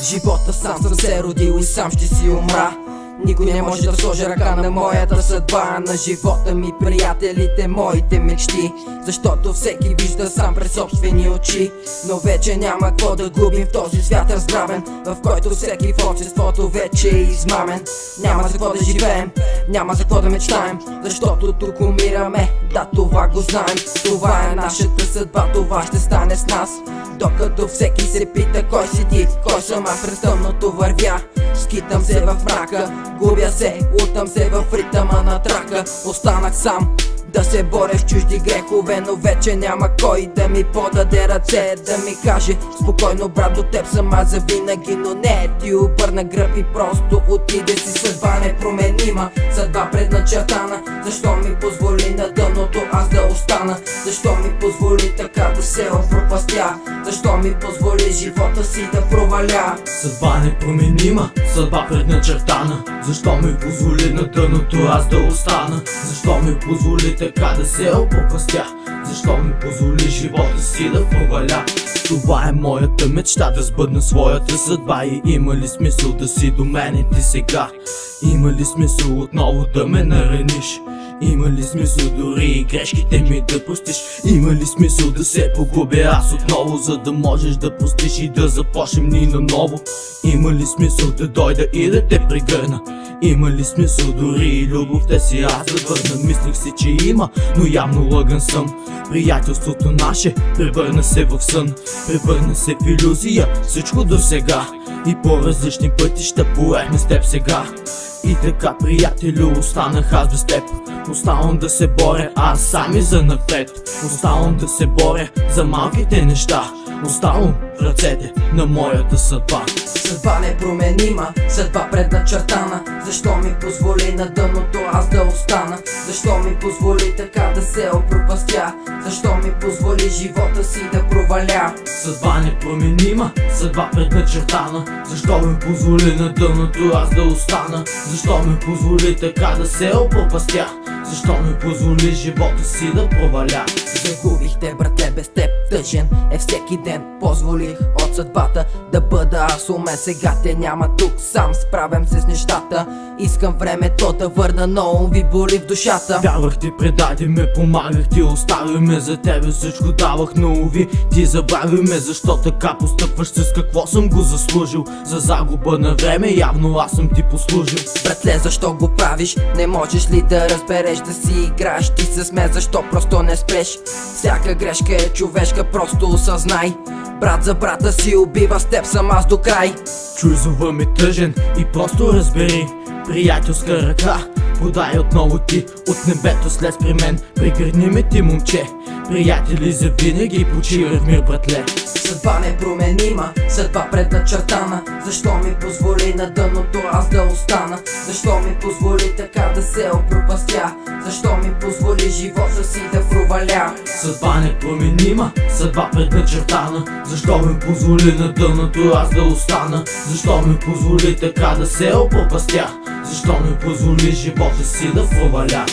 живота сам съм се родил и сам ще си умра. Никой не може да сложи ръка на моята съдба, на живота ми, приятелите, моите мечти. Защото всеки вижда сам през собствени очи. Но вече няма какво да губим в този свят разграбен, в който всеки в обществото вече е измамен. Няма за какво да живеем, няма за какво да мечтаем, защото тук умираме, да, това го знаем. Това е нашата съдба, това ще стане с нас. Докато всеки се пита кой си ти, кой съм аз, през тъмното вървя. Скитам се в мрака, губя се, лутам се в ритъма на трака. Останах сам да се боря с чужди грехове, но вече няма кой да ми подаде ръце, да ми каже спокойно брат, до теб съм аз завинаги. Но не, ти обърна гръб и просто отиде си. Съдба непроменима, съдба предначертана. Защо ми позволи на дъното аз да остана? Защо ми позволи така да се опропастя? Защо ми позволи живота си да проваля? Съдба непроменима, съдба предначертана. Защо ми позволи на дъното аз да остана? Защо ми позволи така да се опропастя? Защо ми позволи живота си да проваля? Това е моята мечта, да сбъдна своята съдба. И има ли смисъл да си до мене ти сега? Има ли смисъл отново да ме нараниш? Има ли смисъл дори и грешките ми да простиш? Има ли смисъл да се погубя аз отново, за да можеш да простиш и да започнем ни наново? Има ли смисъл да дойда и да те прегърна? Има ли смисъл дори и любовта си аз да върна? Мислих си, че има, но явно лъган съм. Приятелството наше превърна се в сън, превърна се в илюзия всичко до сега. И по различни пътища поехме с теб сега. И така, приятелю, останах аз без теб. Оставам да се боря аз сам и за напред. Оставам да се боря за малките неща. Оставам в ръцете на моята съдба. Съдба непроменима, съдба предначертана. Защо ми позволи на дъното аз да остана? Защо ми позволи така да се опропастя? Защо ми позволи живота си да проваля? Съдба непроменима, съдба предначертана. Защо ми позволи на дъното аз да остана? Защо ми позволи така да се опропастя? Защо ми позволи живота си да проваля? Загубих те, брате, без теб тъжен е всеки ден. Позволих от съдбата да бъда аз у мен. Сега те няма тук, сам справям се с нещата. Искам времето да върна, но ви боли в душата. Вярвах ти, предаде ме, помагах ти, остави ме, за тебе всичко давах, но уви ти забрави ме. Защо така постъпваш, с какво съм го заслужил? За загуба на време явно аз съм ти послужил. Братле, защо го правиш? Не можеш ли да разбереш, да си играеш ти с мен? Защо просто не спреш? Всяка грешка е човешка, просто осъзнай. Брат за брата си убива, с теб съм аз до край. Чуй зова ми тъжен и просто разбери. Приятелска ръка подай отново ти от небето слез при мен. Пригърни ме ти, момче, приятели завинаги, почивай в мир, братле. Съдба непроменима, съдба предначертана. Защо ми позволи на дъното аз да остана? Защо ми позволи така да се опропастя? Защо ми позволи живота си да проваля? Съдба непроменима, съдба предначертана. Защо ми позволи на дъното аз да остана? Защо ми позволи така да се опропастя? Защо ми позволи живота си да проваля?